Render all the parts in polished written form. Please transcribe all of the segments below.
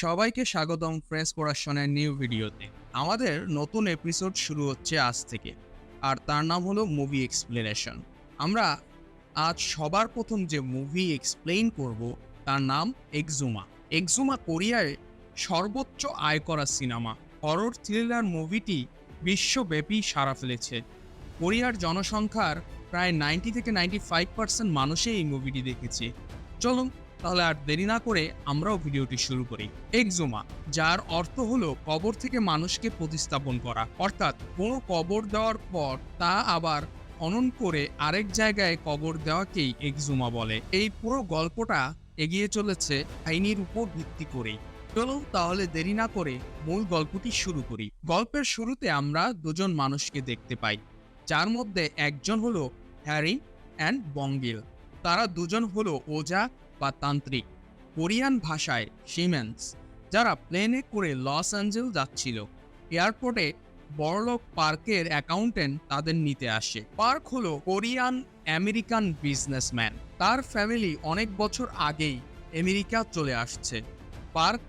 সবাইকে স্বাগতম ফ্রেশ প্রোডাকশনের নিউ ভিডিওতে। আমাদের নতুন এপিসোড শুরু হচ্ছে আজ থেকে, আর তার নাম হলো মুভি এক্সপ্লেনেশন। আমরা আজ সবার প্রথম যে মুভি এক্সপ্লেইন করব তার নাম এক্সুমা। এক্সুমা কোরিয়ায় সর্বোচ্চ আয় করা সিনেমা হরর থ্রিলার মুভিটি বিশ্বব্যাপী সাড়া ফেলেছে। কোরিয়ার জনসংখ্যার প্রায় 90 থেকে 95% মানুষই এই মুভিটি দেখেছে। চলুন তাহলে আর দেরি না করে আমরাও ভিডিওটি শুরু করি। এক্সুমা, যার অর্থ হলো কবর থেকে মানুষকে প্রতিস্থাপন করা, অর্থাৎ কোনো কবর দেওয়ার পর তা আবার খনন করে আরেক জায়গায় কবর দেওয়াকেই এক্সুমা বলে। এই পুরো গল্পটা এগিয়ে চলেছে কাহিনীর উপর ভিত্তি করেই। চলুন তাহলে দেরি না করে মূল গল্পটি শুরু করি। গল্পের শুরুতে আমরা দুজন মানুষকে দেখতে পাই, যার মধ্যে একজন হলো হ্যারি অ্যান্ড বঙ্গিল। তারা দুজন হলো ওজা বা তান্ত্রিক, কোরিয়ান ভাষায় শিমেন্স, যারা প্লেনে করে লস অ্যাঞ্জেলস যাচ্ছিল। এয়ারপোর্টে বড়লোক পার্কের অ্যাকাউন্টেন্ট তাদের নিতে আসে। পার্ক হলো কোরিয়ান আমেরিকান বিজনেসম্যান। তার ফ্যামিলি অনেক বছর আগেই আমেরিকা চলে আসছে। পার্ক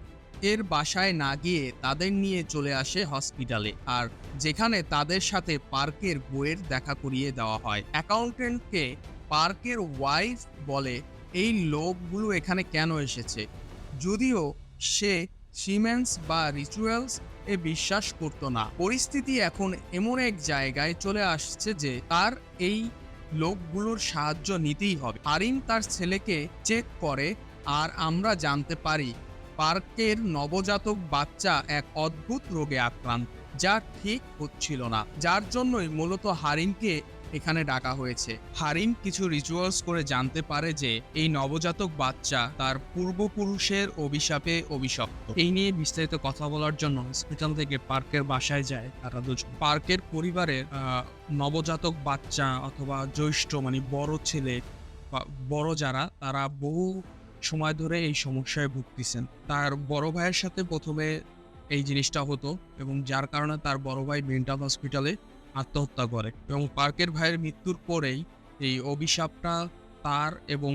এর বাসায় না গিয়ে তাদের নিয়ে চলে আসে হসপিটালে, আর যেখানে তাদের সাথে পার্কের বইয়ের দেখা করিয়ে দেওয়া হয়। অ্যাকাউন্টেন্টকে পার্কের ওয়াইফ বলে এই লোকগুলো এখানে কেন এসেছে, যদিও সে সিমেন্স বা রিচুয়ালস এ বিশ্বাস করতো না। পরিস্থিতি এখন এমন এক জায়গায় চলে আসছে যে তার এই লোকগুলোর সাহায্য নিতেই হবে। আরিন তার ছেলেকে চেক করে, আর আমরা জানতে পারি পার্কের নবজাতক বাচ্চা এক অদ্ভুত রোগে আক্রান্ত, যা ঠিক হচ্ছিল না, যার জন্যই মূলত হারিনকে এখানে ডাকা হয়েছে। হারিন কিছু রিচুয়ালস করে জানতে পারে যে এই নবজাতক বাচ্চা তার পূর্বপুরুষের অভিশাপে অভিশপ্ত। এই নিয়ে বিস্তারিত কথা বলার জন্য হসপিটাল থেকে পার্কের বাসায় যায় তারা দুজন। পার্কের পরিবারের নবজাতক বাচ্চা অথবা জ্যৈষ্ঠ মানে বড় ছেলে বা বড় যারা, তারা বহু সময় ধরে এই সমস্যায় ভুগতেছেন। তার বড় ভাইয়ের সাথে প্রথমে এই জিনিসটা হতো, এবং যার কারণে তার বড় ভাই মেন্টাল হসপিটালে আত্মহত্যা করে, এবং পার্কের ভাইয়ের মৃত্যুর পরেই এই অভিশাপটা তার এবং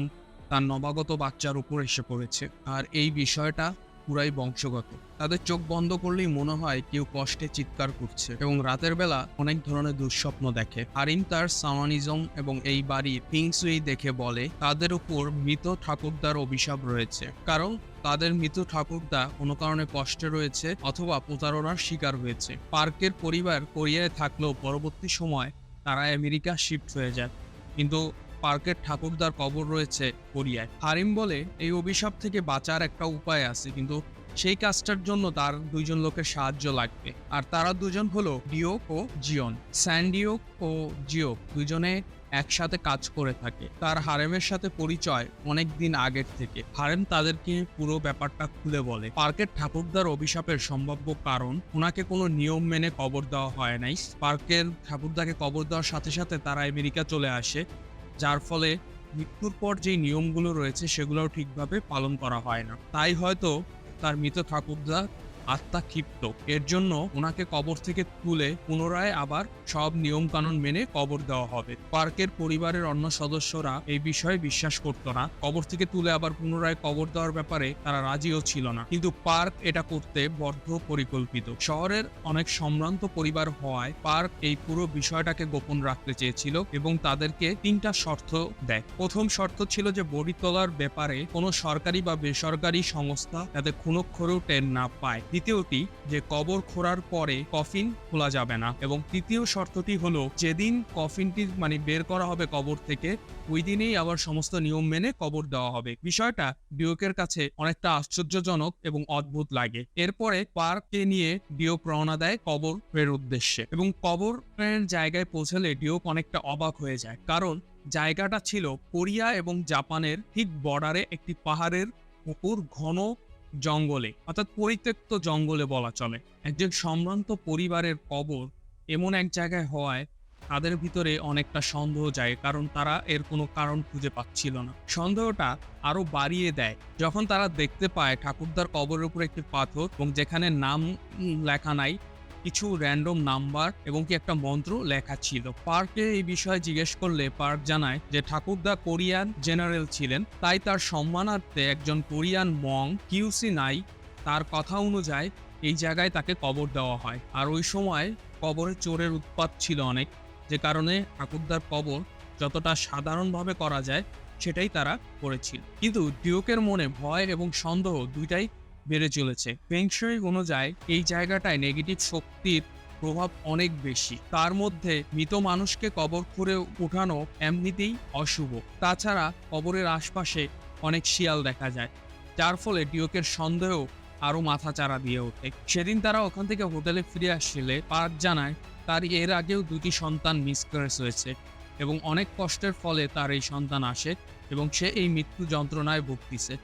তার নবাগত বাচ্চার উপর এসে পড়েছে। আর এই বিষয়টা পুরাই বংশগত। তাদের চোখ বন্ধ করলেই মনে হয় কেউ কষ্টে চিৎকার করছে, এবং রাতের বেলা অনেক ধরনের দুঃস্বপ্ন দেখে। আরিন তার সামানিজম এবং এই বাড়ির ফিংসুই দেখে বলে তাদের উপর মৃত ঠাকুরদার অভিশাপ রয়েছে, কারণ তাদের মৃত ঠাকুরদা কোনো কারণে কষ্টে রয়েছে অথবা প্রতারণার শিকার হয়েছে। পার্কের পরিবার কোরিয়ায় থাকলেও পরবর্তী সময় তারা আমেরিকা শিফট হয়ে যায়, কিন্তু পার্কের ঠাকুরদার কবর রয়েছে কোরিয়ায়। হারিম বলে এই অভিশাপ থেকে বাঁচার একটা উপায় আছে, কিন্তু সেই কাজটার জন্য তার দুইজন লোকের সাহায্য লাগবে, আর তারা দুজন হলো ডিওক ও জিয়ন। স্যান্ডিওক ও জিওক দুজনে একসাথে কাজ করে থাকে। তার হারেমের সাথে পরিচয় অনেক দিন আগের থেকে। হারেম তাদেরকে পুরো ব্যাপারটা খুলে বলে। পার্কের ঠাকুরদার অভিশাপের সম্ভাব্য কারণ, ওনাকে কোনো নিয়ম মেনে কবর দেওয়া হয় নাই। পার্কের ঠাকুরদাকে কবর দেওয়ার সাথে সাথে তারা আমেরিকা চলে আসে, যার ফলে মৃত্যুর পর যেই নিয়মগুলো রয়েছে সেগুলোও ঠিকভাবে পালন করা হয় না। তাই হয়তো তার মৃত ঠাকুরদা আত্মা ক্ষিপ্ত, এর জন্য ওনাকে কবর থেকে তুলে পুনরায় আবার সব নিয়ম কানুন মেনে কবর দেওয়া হবে। পার্কের পরিবারের অন্য সদস্যরা এই বিষয়ে বিশ্বাস করতো না। কবর থেকে তুলে আবার পুনরায় কবর দেওয়ার ব্যাপারে তারা রাজিও ছিল না, কিন্তু পার্ক এটা করতে বদ্ধ পরিকল্পিত। শহরের অনেক সম্ভ্রান্ত পরিবার হওয়ায় পার্ক এই পুরো বিষয়টাকে গোপন রাখতে চেয়েছিল, এবং তাদেরকে 3টা শর্ত দেয়। প্রথম শর্ত ছিল যে বডি তোলার ব্যাপারে কোনো সরকারি বা বেসরকারি সংস্থা যাতে খুনোক্ষরেও টের না পায়। দ্বিতীয়টি যে কবর খোঁড়ার পরে কফিন খোলা যাবে না, এবং তৃতীয় শর্তটি হলো যেদিন কফিনটি বের করা হবে কবর থেকে, ওই দিনেই আবার সমস্ত নিয়ম মেনে কবর দেওয়া হবে। বিষয়টা ডিওকের কাছে অনেকটা আশ্চর্যজনক এবং অদ্ভুত লাগে। এরপরে পার্ককে নিয়ে ডিওক রওনা দেয় কবরের উদ্দেশ্যে, এবং কবরের জায়গায় পৌঁছালে ডিওক অনেকটা অবাক হয়ে যায়, কারণ জায়গাটা ছিল কোরিয়া এবং জাপানের ঠিক বর্ডারে একটি পাহাড়ের উপর ঘন জঙ্গলে, অর্থাৎ পরিত্যক্ত জঙ্গলে বলা চলে। একজন সম্ভ্রান্ত পরিবারের কবর এমন এক জায়গায় হওয়ায় তাদের ভিতরে অনেকটা সন্দেহ যায়, কারণ তারা এর কোনো কারণ খুঁজে পাচ্ছিল না। সন্দেহটা আরো বাড়িয়ে দেয় যখন তারা দেখতে পায় ঠাকুরদার কবরের উপর একটি পাথর, এবং যেখানে নাম লেখা নাই, কিছু র্যান্ডম নাম্বার এবং কি একটা মন্ত্র লেখা ছিল। পার্কে এই বিষয়ে জিজ্ঞেস করলে পার্ক জানায় যে ঠাকুরদা কোরিয়ান জেনারেল ছিলেন, তাই তার সম্মানার্থে একজন কোরিয়ান মং কিউসি নাই তার কথা অনুযায়ী এই জায়গায় তাকে কবর দেওয়া হয়। আর ওই সময় কবরে চোরের উৎপাত ছিল অনেক, যে কারণে ঠাকুরদার কবর যতটা সাধারণভাবে করা যায় সেটাই তারা করেছিল। কিন্তু ডিওকের মনে ভয় এবং সন্দেহ দুইটাই বেড়ে চলেছে। ফেং শুই অনুযায়ী এই জায়গাটায় নেগেটিভ শক্তির প্রভাব অনেক বেশি। তার মধ্যে মৃত মানুষকে কবর খুঁড়ে উঠানো এমনিতেই অশুভ। তাছাড়া কবরের আশপাশে অনেক শিয়াল দেখা যায়, যার ফলে ডিওকের সন্দেহ আরো মাথাচাড়া দিয়ে ওঠে। সেদিন তারা ওখান থেকে হোটেলে ফিরে আসলে পার্ক জানায় তার এর আগেও 2টি সন্তান মিসক্যারেজ হয়েছে এবং অনেক কষ্টের ফলে তার এই সন্তান আসে এবং সে এই মৃত্যু যন্ত্রণায় ভুগতিছে।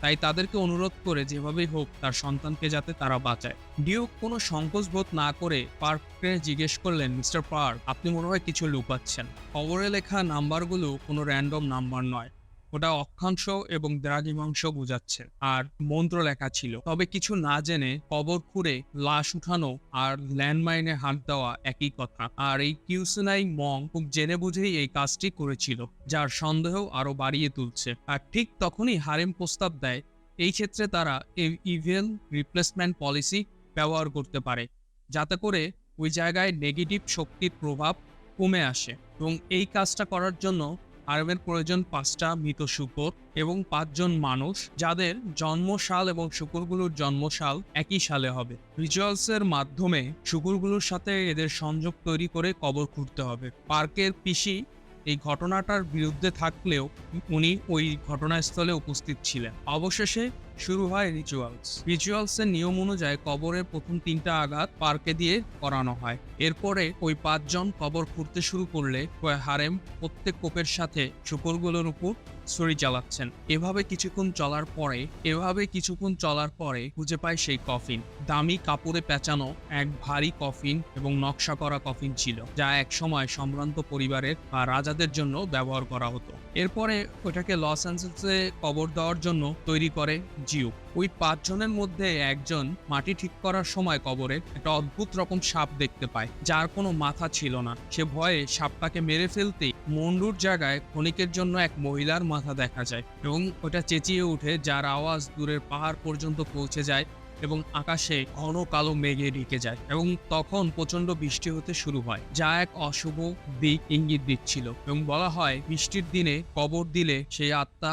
তাই তাদেরকে অনুরোধ করে যেভাবেই হোক তার সন্তানকে যাতে তারা বাঁচায়। ডিউক কোনো সংকোচ বোধ না করে পার্ককে জিজ্ঞেস করলেন, মিস্টার পার্ক, আপনি মনে হয় কিছু লুকাচ্ছেন। কবরে লেখা নাম্বারগুলো কোনো র্যান্ডম নাম্বার নয়, ওটা অক্ষাংশ এবং দ্রাঘিমাংশ বোঝাচ্ছে, আর মন্ত্র লেখা ছিল। তবে কিছু না জেনে কবর খুঁড়ে লাশ উঠানো আর ল্যান্ডমাইনে হাত দেওয়া একই কথা। আর এই কিউসুনাই মং খুব জেনে বুঝেই এই কাজটি করেছিল, যার সন্দেহ আরো বাড়িয়ে তুলছে। আর ঠিক তখনই হারেম প্রস্তাব দেয় এই ক্ষেত্রে তারা এই ইভেল রিপ্লেসমেন্ট পলিসি ব্যবহার করতে পারে, যাতে করে ওই জায়গায় নেগেটিভ শক্তির প্রভাব কমে আসে। এবং এই কাজটা করার জন্য হারেমের প্রয়োজন 5টা মৃত শূকর এবং 5 জন মানুষ, যাদের জন্মসাল এবং শূকরগুলোর জন্মসাল একই সালে হবে। রিচুয়ালসের মাধ্যমে শূকরগুলোর সাথে এদের সংযোগ তৈরি করে কবর খুঁড়তে হবে। পার্কের পিসি এই ঘটনাটার বিরুদ্ধে থাকলেও উনি ওই ঘটনাস্থলে উপস্থিত ছিলেন। অবশেষে শুরু হয় রিচুয়ালসের নিয়ম অনুযায়ী কবরের প্রথম 3টা আঘাত পার্কে দিয়ে করানো হয়। এরপরে ওই 5 জন কবর খুঁড়তে শুরু করলে হারেম প্রত্যেক কোপের সাথে শূকরগুলোর উপর ছুরি চালাচ্ছেন। এভাবে কিছুক্ষণ চলার পরে খুঁজে পায় সেই কফিন। দামি কাপড়ে পেঁচানো এক ভারী কফিন এবং নকশা করা কফিন ছিল, যা এক সময় সম্ভ্রান্ত পরিবারের বা রাজাদের জন্য ব্যবহার করা হতো। এরপরে ওটাকে লস অ্যাঞ্জেলসে কবর দেওয়ার জন্য তৈরি করে জিউ। ওই 5 জনের মধ্যে একজন মাটি ঠিক করার সময় কবরে একটা অদ্ভুত রকম সাপ দেখতে পায়, যার কোনো মাথা ছিল না। সে ভয়ে সাপটাকে মেরে ফেলতেই মন্ডুর জায়গায় ক্ষণিকের জন্য এক মহিলার মাথা দেখা যায় এবং ওটা চেঁচিয়ে ওঠে, যার আওয়াজ দূরের পাহাড় পর্যন্ত পৌঁছে যায় এবং আকাশে ঘন কালো মেঘে ঢেকে যায়। এবং তখন প্রচন্ড বৃষ্টি হতে শুরু হয়, যা এক অশুভ দিক ইঙ্গিত দিচ্ছিল। এবং বলা হয় বৃষ্টির দিনে কবর দিলে সেই আত্মা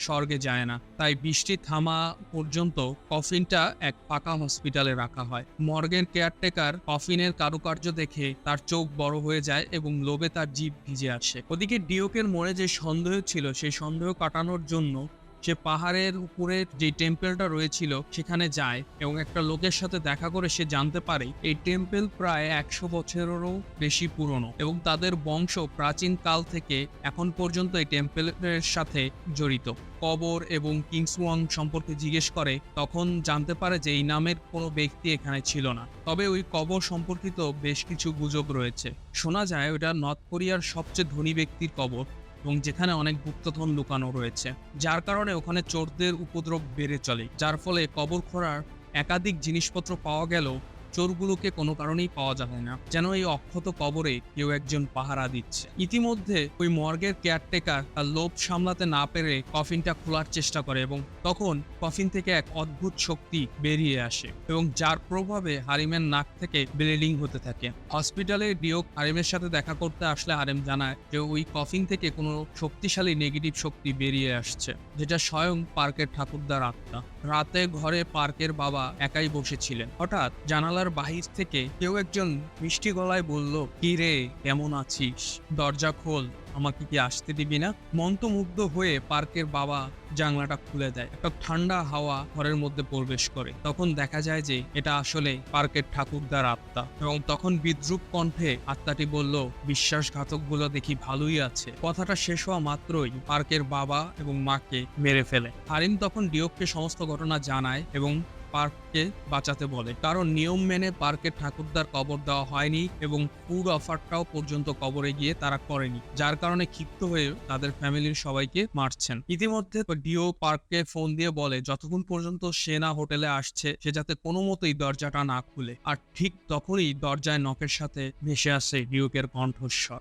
স্বর্গে যায় না। তাই বৃষ্টি থামা পর্যন্ত কফিনটা এক পাকা হসপিটালে রাখা হয়। মর্গের কেয়ারটেকার কফিনের কারুকার্য দেখে তার চোখ বড় হয়ে যায় এবং লোভে তার জিভ ভিজে আসে। ওদিকে ডিওকের মনে যে সন্দেহ ছিল, সেই সন্দেহ কাটানোর জন্য সে পাহাড়ের উপরে যে টেম্পেলটা রয়েছিল সেখানে যায় এবং একটা লোকের সাথে দেখা করে সে জানতে পারে এই টেম্পেল প্রায় 100 বছরেরও বেশি পুরনো এবং তাদের বংশ প্রাচীন কাল থেকে এখন পর্যন্ত এই টেম্পেলের সাথে জড়িত। কবর এবং কিংসওয়াং সম্পর্কে জিজ্ঞেস করে, তখন জানতে পারে যে এই নামের কোনো ব্যক্তি এখানে ছিল না। তবে ওই কবর সম্পর্কিত বেশ কিছু গুজব রয়েছে। শোনা যায় ওটা নর্থ কোরিয়ার সবচেয়ে ধনী ব্যক্তির কবর এবং যেখানে অনেক গুপ্তধন লুকানো রয়েছে, যার কারণে ওখানে চোরদের উপদ্রব বেড়ে চলে। যার ফলে কবর খোঁড়ার একাধিক জিনিসপত্র পাওয়া গেল, চোরগুলোকে কোনো কারণেই পাওয়া যাবে না, যেন এই অক্ষত কবরে কেউ একজন পাহারা দিচ্ছে। ইতিমধ্যে ওই মর্গের কেয়ারটেকার তার লোভ সামলাতে না পেরে কফিনটা খোলার চেষ্টা করে এবং তখন কফিন থেকে এক অদ্ভুত শক্তি বেরিয়ে আসে এবং যার প্রভাবে হারিমের নাক থেকে ব্লিডিং হতে থাকে। হসপিটালে ডিওক হারিমের সাথে দেখা করতে আসলে হারিম জানায় যে ওই কফিন থেকে কোনো শক্তিশালী নেগেটিভ শক্তি বেরিয়ে আসছে, যেটা স্বয়ং পার্কের ঠাকুরদার আত্মা। রাতে ঘরে পার্কের বাবা একাই বসেছিলেন। হঠাৎ জানালার বাহির থেকে কেউ একজন মিষ্টি গলায় বলল, কি রে, কেমন আছিস? দরজা খোল, আমাকে কি আসতে দিবি না? মন্ত্রমুগ্ধ হয়ে পার্কের বাবা জানলাটা খুলে দেয়। একটা ঠান্ডা হাওয়া ঘরের মধ্যে প্রবেশ করে। তখন দেখা যায় যে এটা আসলে পার্কের ঠাকুরদার আত্মা এবং তখন বিদ্রূপ কণ্ঠে আত্মাটি বলল, বিশ্বাসঘাতকগুলো দেখি ভালোই আছে। কথাটা শেষ হওয়া মাত্রই পার্কের বাবা এবং মাকে মেরে ফেলে। হারিম তখন ডিওককে সমস্ত ঘটনা জানায় এবং পার্ককে বাঁচাতে বলে, কারণ নিয়ম মেনে পার্কের ঠাকুরদার কবর দেওয়া হয়নি এবং ফুড অফারটাও পর্যন্ত কবরে গিয়ে তারা করেনি, যার কারণে ক্ষিপ্ত হয়ে তাদের ফ্যামিলির সবাইকে মারছেন। ইতিমধ্যে ডিও পার্ককে ফোন দিয়ে বলে যতক্ষণ পর্যন্ত সে না হোটেলে আসছে সে যাতে কোনো মতেই দরজাটা না খুলে। আর ঠিক তখনই দরজায় নকের সাথে ভেসে আসে ডিওকের কণ্ঠস্বর,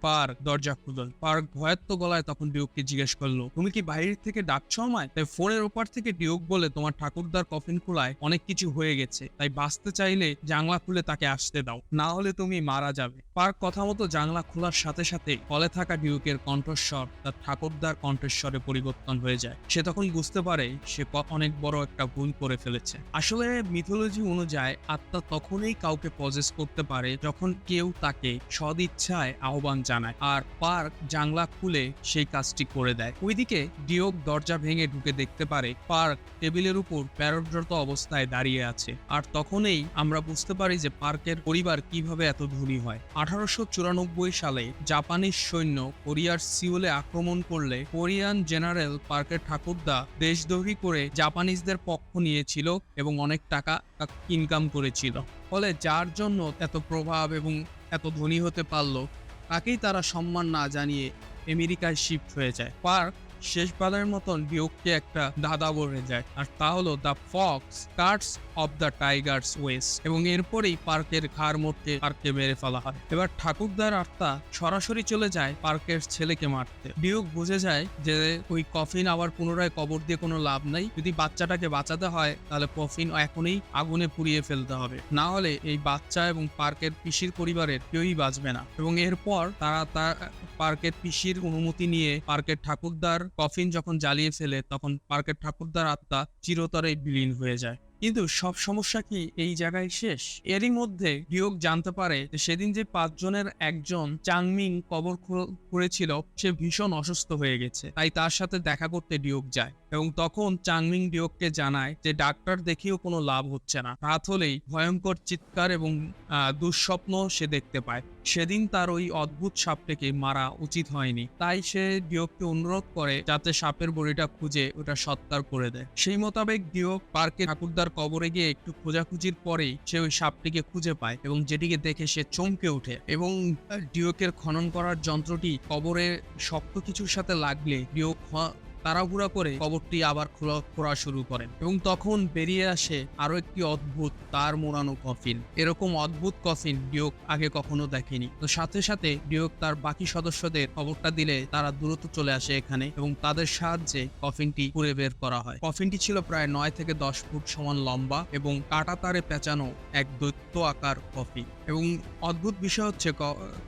পার্ক, দরজা খুলল। পার্ক ভয়াত্ম গলায় তখন ডিওককে জিজ্ঞেস করলো, তুমি কি বাইরে থেকে ডাকছো আমায়? তাই ফোনের ওপার থেকে ডিওক বলে, তোমার ঠাকুরদার কফিন খোলায় অনেক কিছু হয়ে গেছে, তাই বাঁচতে চাইলে জানলা খুলে তাকে আসতে দাও, না হলে তুমি মারা যাবে। পার্ক কথা মতো জানলা খোলার সাথে সাথে হলে থাকা ডিউকের কণ্ঠস্বর তার ঠাকুরদার কণ্ঠস্বরে পরিবর্তন হয়ে যায়। সে তখন বুঝতে পারে সে অনেক বড় একটা ভুল করে ফেলেছে। আসলে মিথোলজি অনুযায়ী আত্মা তখনই কাউকে পজেস করতে পারে যখন কেউ তাকে সদিচ্ছায় আহ্বান জানায়, আর পার্ক জানলা খুলে সেই কাজটি করে দেয়। ওইদিকে ডিওক দরজা ভেঙে ঢুকে দেখতে পারে পার্ক টেবিলের উপর প্যারটরত অবস্থায় দাঁড়িয়ে আছে। আর তখনই আমরা বুঝতে পারি যে পার্কের পরিবার কিভাবে এত ধনী হয়। 1894 সালে জাপানিজ সৈন্য কোরিয়ার সিউলে আক্রমণ করলে কোরিয়ান জেনারেল পার্কের ঠাকুরদা দেশদ্রোহী করে জাপানিজদের পক্ষ নিয়েছিল এবং অনেক টাকা ইনকাম করেছিল। ফলে যার জন্য এত প্রভাব এবং এত ধনী হতে পারলো, তাকেই তারা সম্মান না জানিয়ে আমেরিকায় শিফট হয়ে যায়। পার্ক শেষবারের মতন ডিওককে একটা ধাঁধা বলে যায়, আর তা হলো the fox cuts off the tiger's ways, এবং এরপরেই পার্কের ঘাড় মধ্যে পার্ককে মেরে ফেলা হয়। এবার ঠাকুরদার আত্মা সরাসরি চলে যায় পার্কের ছেলেকে মারতে। ডিওক বুঝে যায় যে ওই কফিন আবার পুনরায় কবর দিয়ে কোনো লাভ নাই। যদি বাচ্চাটাকে বাঁচাতে হয় তাহলে কফিন এখনই আগুনে পুড়িয়ে ফেলতে হবে, না হলে এই বাচ্চা এবং পার্কের পিসির পরিবারের কেউই বাঁচবে না। এবং এরপর তারা পার্কের পিসির অনুমতি নিয়ে পার্কের ঠাকুরদার কফিন যখন জ্বালিয়ে ফেলে, তখন পার্কের ঠাকুরদার আত্মা চিরতরে বিলীন হয়ে যায়। কিন্তু সব সমস্যা কি এই জায়গায় শেষ? এরই মধ্যে ডিওক জানতে পারে যে সেদিন যে 5 জনের একজন চাংমিং কবর করেছিল সে ভীষণ অসুস্থ হয়ে গেছে, তাই তার সাথে দেখা করতে ডিওক যায়। এবং তখন চাংমিং ডিওককে জানায় যে ডাক্তার দেখিয়েও কোনো লাভ হচ্ছে না। রাত হলেই ভয়ঙ্কর চিৎকার এবং দুঃস্বপ্ন সে দেখতে পায়। সেদিন তার ওই অদ্ভুত সাপটাকে মারা উচিত হয়নি, তাই সে ডিওককে অনুরোধ করে যাতে সাপের বড়িটা খুঁজে ওটা সৎকার করে দেয়। সেই মোতাবেক ডিওক পার্কে ঠাকুরদার কবরে গিয়ে একটু খোঁজাখুঁজির পরেই সে ওই সাপটিকে খুঁজে পায় এবং যেটিকে দেখে সে চমকে ওঠে। এবং ডিওকের খনন করার যন্ত্রটি কবরে শক্ত কিছুর সাথে লাগলে ডিওক তাড়াহুড়া করে কবরটি আবার খোঁড়া শুরু করেন, এবং তখন বেরিয়ে আসে আরো একটি অদ্ভুত তার মোড়ানো কফিন। এরকম অদ্ভুত কফিন ডিওক আগে কখনো দেখেনি। তো সাথে সাথে ডিওক তার বাকি সদস্যদের খবরটা দিলে তারা দ্রুত চলে আসে এখানে, এবং তাদের সাহায্যে কফিনটি খুঁড়ে বের করা হয়। কফিনটি ছিল প্রায় 9 থেকে 10 ফুট সমান লম্বা এবং কাটা তারে পেঁচানো এক দৈত্য আকার কফিন। এবং অদ্ভুত বিষয় হচ্ছে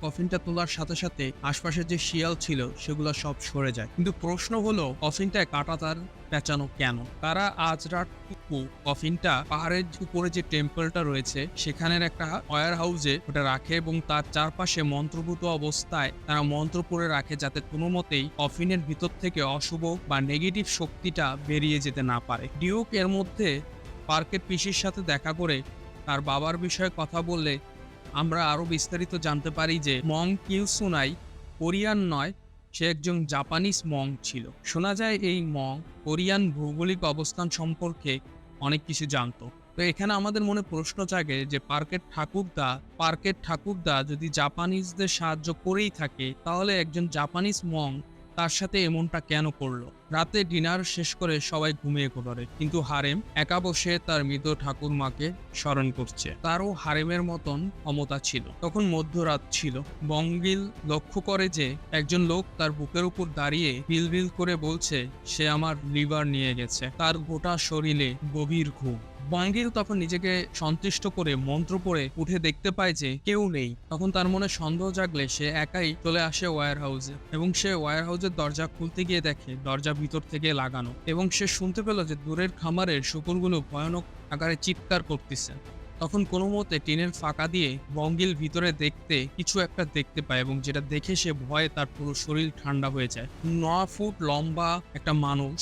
কফিনটা তোলার সাথে সাথে আশপাশে যে শিয়াল ছিল সেগুলো সব সরে যায়। কিন্তু প্রশ্ন হলো কফিনটায় কাটা তার পেঁচানো কেন? তারা আজ রাতটুকু কফিনটা পাহাড়ের উপরে যে টেম্পলটা রয়েছে সেখানের একটা ওয়্যার হাউসে ওটা রাখে, এবং তার চারপাশে মন্ত্রভূত অবস্থায় তারা মন্ত্র পড়ে রাখে যাতে কোনো মতেই কফিনের ভিতর থেকে অশুভ বা নেগেটিভ শক্তিটা বেরিয়ে যেতে না পারে। ডিওক এর মধ্যে পার্কের পিসির সাথে দেখা করে তার বাবার বিষয়ে কথা বললে আমরা আরো বিস্তারিত জানতে পারি যে মং কিউসুনাই কোরিয়ান নয়, সে একজন জাপানিজ মং ছিল। শোনা যায় এই মং কোরিয়ান ভৌগোলিক অবস্থান সম্পর্কে অনেক কিছু জানতো। তো এখানে আমাদের মনে প্রশ্ন জাগে যে পার্কের ঠাকুরদা যদি জাপানিজদের সাহায্য করেই থাকে, তাহলে একজন জাপানিজ মং তার সাথে এমনটা কেন করলো? রাতে ডিনার শেষ করে সবাই ঘুমিয়ে পড়ে, কিন্তু হারেম একা বসে তার মৃত ঠাকুরমাকে স্মরণ করছে। তারও হারেমের মতন ক্ষমতা ছিল। তখন মধ্যরাত ছিল। বঙ্গিল লক্ষ্য করে যে একজন লোক তার বুকের উপর দাঁড়িয়ে বিলবিল করে বলছে সে আমার লিভার নিয়ে গেছে। তার গোটা শরীরে গভীর ঘুম। বঙ্গিল তখন নিজেকে সন্তুষ্ট করে মন্ত্র পড়ে উঠে দেখতে পায় যে কেউ নেই। তখন তার মনে সন্দেহ জাগলে সে একাই চলে আসে ওয়্যার হাউসে, এবং সে ওয়্যার হাউসের দরজা খুলতে গিয়ে দেখে দরজা ভিতর থেকে লাগানো, এবং সে শুনতে পেল যে দূরের খামারের শকুনগুলো ভয়ানক আকারে চিৎকার করতেছে। তখন কোনো মতে টিনের ফাঁকা দিয়ে বঙ্গিল ভিতরে কিছু একটা দেখতে পায়, এবং যেটা দেখে সে ভয়ে তার পুরো শরীর ঠান্ডা হয়ে যায়। 9 ফুট লম্বা একটা মানুষ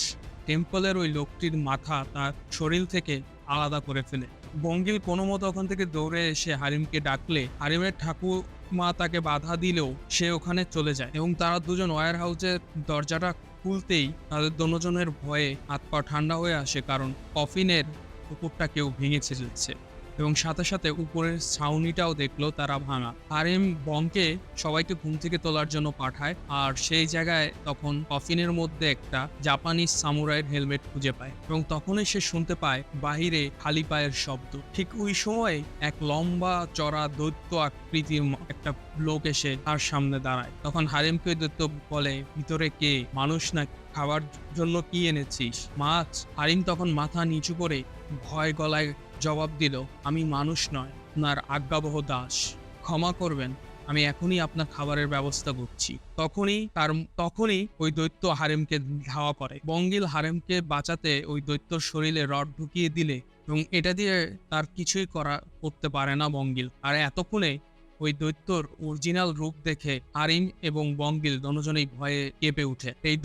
টেম্পলের ওই লোকটির মাথা তার শরীর থেকে আলাদা করে ফেলে। বঙ্গিল কোনো মতো ওখান থেকে দৌড়ে এসে হারিমকে ডাকলে হারিমের ঠাকুর মা তাকে বাধা দিলেও সে ওখানে চলে যায়, এবং তারা দুজন ওয়্যার হাউসের দরজাটা খুলতেই তাদের দুজনের ভয়ে হাত পা ঠান্ডা হয়ে আসে, কারণ কফিনের উপরটা কেউ ভেঙে ছেড়েছে, এবং সাথে সাথে উপরের ছাউনিটাও দেখলো তারা ভাঙা। হারিম বংকে সবাইকে ঘুম থেকে তোলার জন্য পাঠায়, আর সেই জায়গায় তখন কফিনের মধ্যে একটা জাপানিজ সামুরাইয়ের হেলমেট খুঁজে পায়, এবং তখনই সে শুনতে পায় বাহিরে খালি পায়ের শব্দ। ঠিক ওই সময় এক লম্বা চড়া দৈত্য আকৃতির একটা লোক এসে তার সামনে দাঁড়ায়। তখন হারিমকে দৈত্য বলে, ভিতরে কে? মানুষ না খাবার জন্য কি এনেছিস? মাছ। হারিম তখন মাথা নিচু করে ভয় গলায় জবাব দিল, আমি মানুষ নয়, আপনার আজ্ঞাবহ দাস। ক্ষমা করবেন, আমি এখনই আপনার খাবারের ব্যবস্থা করছি। তখনই ওই দৈত্য হারেমকে ধাওয়া করে। বঙ্গিল হারেমকে বাঁচাতে ওই দৈত্যর শরীরে রড ঢুকিয়ে দিলে এবং এটা দিয়ে তার কিছুই করতে পারে না বঙ্গিল। আর এতক্ষণে ওই দৈত্যর অরিজিনাল রূপ দেখে হারিম এবং বঙ্গিল দুজনেই ভয়ে কেঁপে উঠে। এই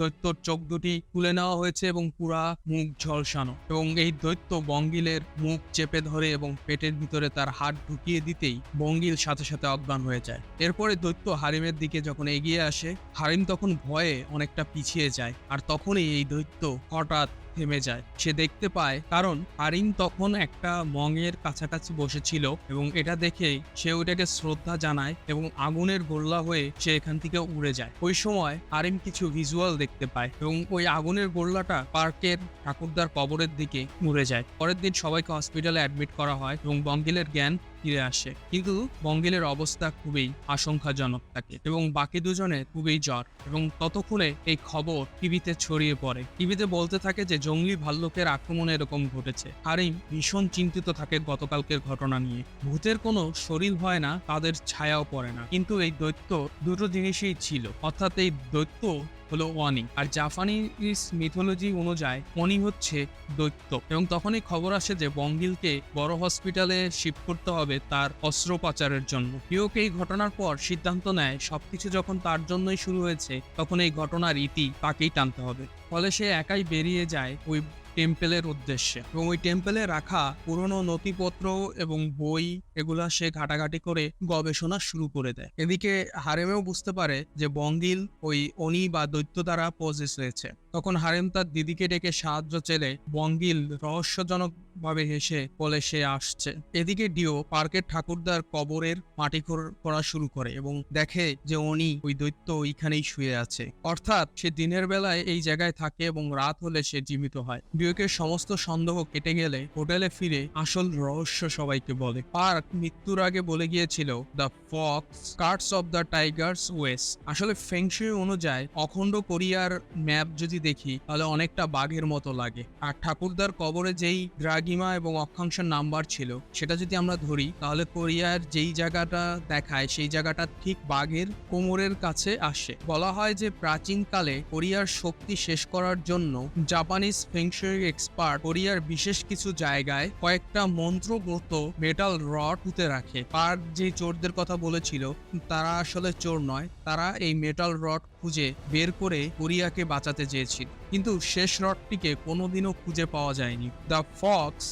দৈত্যর চোখ দুটি তুলে নেওয়া হয়েছে এবং পুরা মুখ ঝলসানো, এবং এই দৈত্য বঙ্গিলের মুখ চেপে ধরে এবং পেটের ভিতরে তার হাত ঢুকিয়ে দিতেই বঙ্গিল সাথে সাথে অজ্ঞান হয়ে যায়। এরপরে দৈত্য হারিমের দিকে যখন এগিয়ে আসে, হারিম তখন ভয়ে অনেকটা পিছিয়ে যায়। আর তখনই এই দৈত্য হঠাৎ থেমে যায়। সে দেখতে পায়, কারণ হারিম তখন একটা মঙের কাছাকাছি বসেছিল এবং এটা দেখে সে ওইটাকে শ্রদ্ধা জানায় এবং আগুনের গোল্লা হয়ে সে এখান থেকে উড়ে যায়। ওই সময় হারিম কিছু ভিজুয়াল দেখতে পায় এবং ওই আগুনের গোল্লাটা পার্কের ঠাকুরদার কবরের দিকে উড়ে যায়। পরের দিন সবাইকে হসপিটালে অ্যাডমিট করা হয় এবং বঙ্গিলের জ্ঞান ফিরে আসে, কিন্তু বঙ্গিলের অবস্থা খুবই আশঙ্কাজনক থাকে এবং বাকি দুজনের খুবই জ্বর। এবং ততক্ষণে এই খবর টিভিতে ছড়িয়ে পড়ে। টিভিতে বলতে থাকে যে জঙ্গলি ভাল্লুকের আক্রমণে এরকম ঘটেছে। হারিম ভীষণ চিন্তিত থাকে গতকালকের ঘটনা নিয়ে। ভূতের কোনো শরীর হয় না, তাদের ছায়াও পড়ে না, কিন্তু এই দৈত্য দুটো জিনিসই ছিল। অর্থাৎ এই দৈত্য হলো ওয়ানি, আর জাপানিজ মিথোলজি অনুযায়ী ওয়ানি হচ্ছে দৈত্য। এবং তখনই খবর আসে যে বঙ্গিলকে বড় হসপিটালে শিফট করতে হবে তার অস্ত্রোপচারের জন্য। পিওক এই ঘটনার পর সিদ্ধান্ত নেয় সবকিছু যখন তার জন্যই শুরু হয়েছে, তখন এই ঘটনার ইতি তাকেই টানতে হবে। ফলে সে একাই বেরিয়ে যায় ওই টেম্পেলের উদ্দেশ্যে এবং ওই টেম্পেলে রাখা পুরনো নথিপত্র এবং বই এগুলা সে ঘাটাঘাটি করে গবেষণা শুরু করে দেয়। এদিকে হারেমেও বুঝতে পারে যে বঙ্গিল ওই অনি বা দৈত্য দ্বারা পজেস হয়েছে। তখন হারেম তার দিদিকে ডেকে সাহায্য চেলে বঙ্গিল রহস্যজনক ভাবে হেসে বলে সে আসছে। এদিকে ডিও পার্কের ঠাকুরদার কবরের মাটি করা শুরু করে এবং দেখে যে অনি ওই দৈত্য ওইখানেই শুয়ে আছে। অর্থাৎ সে দিনের বেলায় এই জায়গায় থাকে এবং রাত হলে সে জীবিত হয়। ডিওকে সমস্ত সন্দেহ কেটে গেলে হোটেলে ফিরে আসল রহস্য সবাইকে বলে। পার্ক মৃত্যুর আগে বলে গিয়েছিল the fox cuts of the tiger's waist. আসলে ফেংশুই অনুযায়ী অখণ্ড কোরিয়ার ম্যাপ যদি দেখি তাহলে অনেকটা বাঘের মতো লাগে। আর ঠাকুরদার কবরে যেই দ্রাগিমা এবং অক্ষাংশের নাম্বার ছিল সেটা যদি আমরা ধরি, তাহলে কোরিয়ার যেই জায়গাটা দেখায় সেই জায়গাটা ঠিক বাঘের কোমরের কাছে আসে। বলা হয় যে প্রাচীনকালে কোরিয়ার শক্তি শেষ করার জন্য জাপানিজ ফেংশুই এক্সপার্ট কোরিয়ার বিশেষ কিছু জায়গায় কয়েকটা মন্ত্রগত মেটাল রড পুঁতে রাখে। পার্ক যে চোরদের কথা বলেছিল তারা আসলে চোর নয়, তারা এই মেটাল রড খুঁজে বের করে কোরিয়াকে বাঁচাতে চেয়েছিল, কিন্তু শেষ রডটিকে কোনোদিনও খুঁজে পাওয়া যায়নি। The fox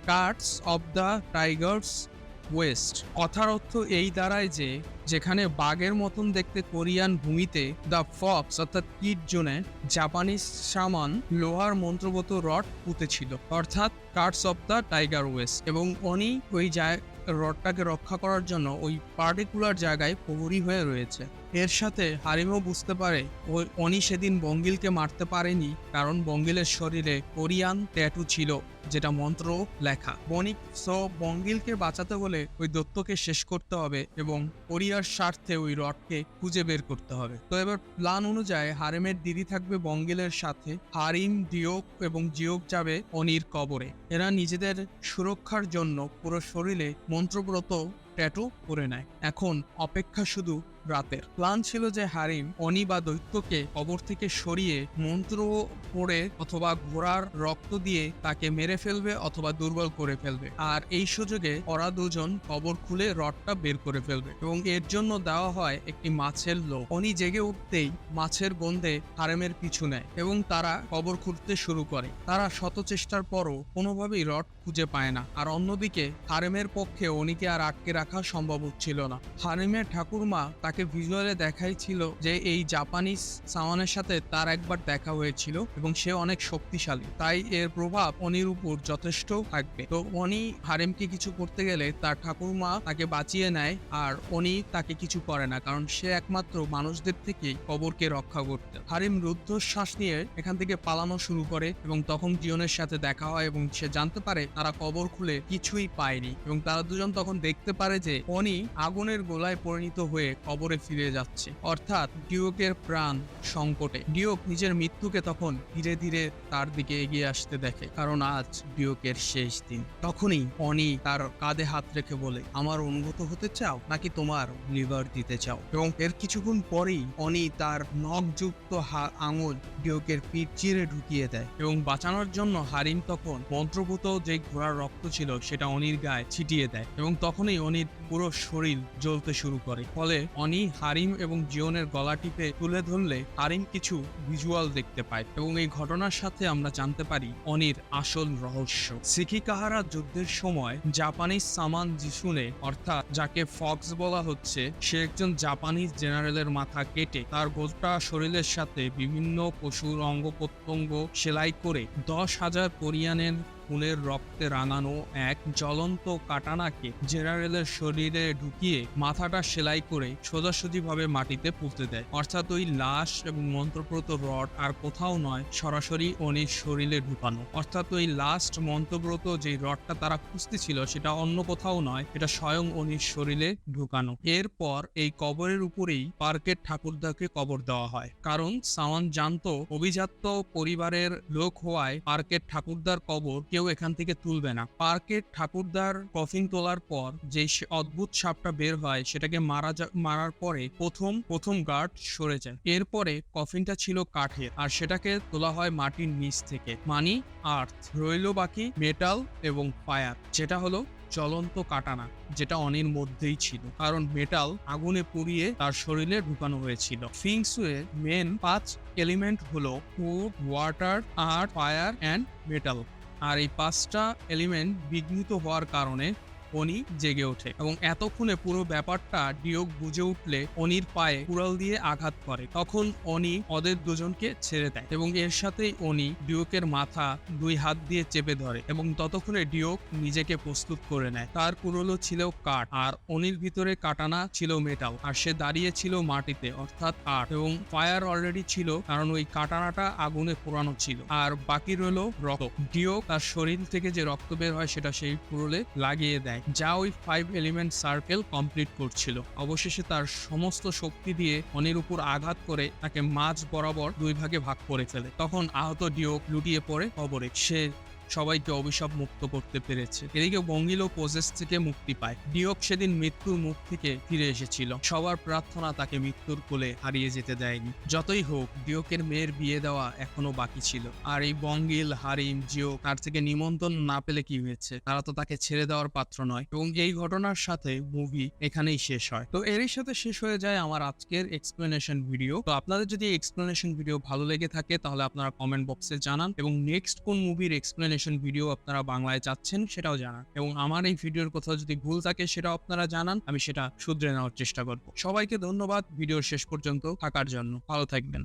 cuts of the tiger's waist কথার অর্থ এই দাঁড়ায় যে যেখানে বাঘের মতন দেখতে কোরিয়ান ভূমিতে দ্য ফক্স অর্থাৎ কিড জোনে জাপানিজ সামান লোহার মন্ত্রগত রড পুঁতেছিল, অর্থাৎ cuts of the tiger waist. এবং উনি ওই রডটাকে রক্ষা করার জন্য ওই পার্টিকুলার জায়গায় প্রহরী হয়ে রয়েছে। এর সাথে হারিমও বুঝতে পারে উনি সেদিন বঙ্গিলকে মারতে পারেনি, কারণ বঙ্গিলের শরীরে কোরিয়ান ট্যাটু ছিল যেটা মন্ত্র লেখা। বঙ্গিলকে বাঁচাতে হলে ওই দৈত্যকে শেষ করতে হবে এবং কোরিয়ার স্বার্থে ওই রডকে খুঁজে বের করতে হবে। তো এবার প্ল্যান অনুযায়ী হারেমের দিদি থাকবে বঙ্গিলের সাথে, হারিম, ডিওক এবং জিওক যাবে অনির কবরে। এরা নিজেদের সুরক্ষার জন্য পুরো শরীরে মন্ত্রব্রত ট্যাটু করে নেয়। এখন অপেক্ষা শুধু রাতের। প্ল্যান ছিল যে হারিম অনি বা দৈত্যকে কবর থেকে সরিয়ে মন্ত্র পড়ে অথবা ঘোড়ার রক্ত দিয়ে তাকে মেরে ফেলবে অথবা দুর্বল করে ফেলবে, আর এই সুযোগে ওরা দুজন কবর খুলে রডটা বের করে ফেলবে এবং এর জন্য দেওয়া হয় একটি মাছের লোক। অনি জেগে উঠতেই মাছের গন্ধে হারেমের পিছু নেয় এবং তারা কবর খুঁড়তে শুরু করে। তারা শত চেষ্টার পরও কোনোভাবেই রড খুঁজে পায় না, আর অন্যদিকে হারেমের পক্ষে অনিকে আর আটকে রাখা সম্ভব হচ্ছিল না। হারেমের ঠাকুরমা তাকে ভিজুয়ালে দেখাইছিল যে এই জাপানিজ সামানের সাথে তার একবার দেখা হয়েছিল এবং সে অনেক শক্তিশালী, তাই এর প্রভাব অনির উপর যথেষ্ট থাকবে। তো অনি হারেমকে কিছু করতে গেলে তার ঠাকুরমা তাকে বাঁচিয়ে নেয়, আর অনি তাকে কিছু করে না, কারণ সে একমাত্র মানুষদের থেকে কবরকে রক্ষা করতে। হারিম রুদ্ধশ্বাস নিয়ে এখান থেকে পালানো শুরু করে এবং তখন জিওনের সাথে দেখা হয় এবং সে জানতে পারে তারা কবর খুলে কিছুই পায়নি এবং তারা দুজন তখন দেখতে পারে যে অনি আগুনের গোলায় পরিণত হয়ে কবর কবরে ফিরে যাচ্ছে, অর্থাৎ ডিওকের প্রাণ সংকটে। ডিওক নিজের মৃত্যুকে তখন ধীরে ধীরে তার দিকে এগিয়ে আসতে দেখে, কারণ আজ ডিওকের শেষ দিন। তখনই অনি তার কাঁধে হাত রেখে বলে, আমার অনুগত হতে চাও নাকি তোমার লিভার দিতে চাও? এবং এর কিছুক্ষণ পরেই অনি তার নখযুক্ত আঙুল ডিওকের পিঠ চিরে ঢুকিয়ে দেয় এবং বাঁচানোর জন্য হারিম তখন মন্ত্রভূত যে ঘোড়ার রক্ত ছিল সেটা অনির গায়ে ছিটিয়ে দেয় এবং তখনই অনির পুরো শরীর জ্বলতে শুরু করে। ফলে অনি হারিম এবং জিওনের গলা টিপে তুলে ধরলে হারিম কিছু ভিজুয়াল দেখতে পায় এবং এই ঘটনার সাথে আমরা জানতে পারি অনির আসল রহস্য। সিকিকাহারা যুদ্ধের সময় জাপানিজ সামান জিসুনে, অর্থাৎ যাকে ফক্স বলা হচ্ছে, সে একজন জাপানিজ জেনারেলের মাথা কেটে তার গোটা শরীরের সাথে বিভিন্ন পশুর অঙ্গ প্রত্যঙ্গ সেলাই করে 10,000 কোরিয়ানের ফুলের রক্তে রাঙানো এক জ্বলন্ত কাটানাকে জেনারেলের শরীরে ঢুকিয়ে মাথাটা সেলাই করে সোজাসুজিভাবে মাটিতে পুঁতে দেয়। অর্থাৎ ওই লাশ এবং মন্ত্রপ্রত রড আর কোথাও নয়, সরাসরি অনির শরীরে ঢুকানো। অর্থাৎ ওই লাস্ট মন্ত্রব্রত যে রডটা তারা খুঁজতেছিল সেটা অন্য কোথাও নয়, এটা স্বয়ং অনির শরীরে ঢুকানো। এরপর এই কবরের উপরেই পার্কের ঠাকুরদাকে কবর দেওয়া হয়, কারণ সাওয়ান জানতো অভিজাত্য পরিবারের লোক হওয়ায় পার্কের ঠাকুরদার কবর কেউ এখান থেকে তুলবে না। পার্কের ঠাকুরদার কফিন তোলার পর যে অদ্ভুত সাপটা বের হয় সেটাকে মারার পরে প্রথম গার্ড সরে যায়। এরপরে কফিনটা ছিল কাঠের আর সেটাকে তোলা হয় মাটির নিচ থেকে, মানি আর্থ। রইল বাকি মেটাল এবং ফায়ার, যেটা হলো জ্বলন্ত কাটানা, যেটা অনির মধ্যেই ছিল, কারণ মেটাল আগুনে পুড়িয়ে তার শরীরে ঢুকানো হয়েছিল। ফিংসুয়ে মেন 5 এলিমেন্ট হলো food, water, earth, fire and metal. আর এই 5টা এলিমেন্ট বিঘ্নিত হওয়ার কারণে অনি জেগে ওঠে এবং এতক্ষণে পুরো ব্যাপারটা ডিওক বুঝে উঠলে অনির পায়ে কুড়াল দিয়ে আঘাত করে। তখন অনি ওদের দুজনকে ছেড়ে দেয় এবং এর সাথেই অনি ডিওকের মাথা 2 হাত দিয়ে চেপে ধরে এবং ততক্ষণে ডিওক নিজেকে প্রস্তুত করে নেয়। তার কুড়ালও ছিল কাঠ আর অনির ভিতরে কাটানা ছিল মেটাল, আর সে দাঁড়িয়ে ছিল মাটিতে, অর্থাৎ আর্থ। এবং ফায়ার অলরেডি ছিল, কারণ ওই কাটানাটা আগুনে পোড়ানো ছিল। আর বাকি রইল রক্ত। ডিওক তার শরীর থেকে যে রক্ত বের হয় সেটা সেই কুড়ালে লাগিয়ে দেয়, যা ওই 5 এলিমেন্ট সার্কেল কমপ্লিট করছিল। অবশেষে তার সমস্ত শক্তি দিয়ে অনির উপর আঘাত করে তাকে মাঝ বরাবর 2 ভাগে ভাগ করে ফেলে। তখন আহত ডিওক লুটিয়ে পড়ে কবরে। সে সবাইকে অভিশাপ মুক্ত করতে পেরেছে। এদিকে বঙ্গিলো পোজেস থেকে মুক্তি পায়। ডিওক সেদিন মৃত্যুর মুখ থেকে ফিরে এসেছিল। সবার প্রার্থনা তাকে মৃত্যুর কোলে হারিয়ে যেতে দেয়নি। যতই হোক, ডিওকের মেয়ের বিয়ে দেওয়া এখনো বাকি ছিল। আর এই বঙ্গিল, হারিম, জিও তার থেকে নিমন্ত্রণ না পেলে কি হয়েছে, তারা তো তাকে ছেড়ে দেওয়ার পাত্র নয়। এবং এই ঘটনার সাথে মুভি এখানেই শেষ হয়। তো এরই সাথে শেষ হয়ে যায় আমার আজকের এক্সপ্লেনেশন ভিডিও। তো আপনাদের যদি এক্সপ্লেনেশন ভিডিও ভালো লেগে থাকে তাহলে আপনারা কমেন্ট বক্সে জানান এবং নেক্সট কোন মুভির এক্সপ্লেনেশন ভিডিও আপনারা বাংলায় চাচ্ছেন সেটাও জানান, এবং আমার এই ভিডিওর কোথাও যদি ভুল থাকে সেটাও আপনারা জানান, আমি সেটা শুধরে নেওয়ার চেষ্টা করব। সবাইকে ধন্যবাদ ভিডিওর শেষ পর্যন্ত থাকার জন্য। ভালো থাকবেন।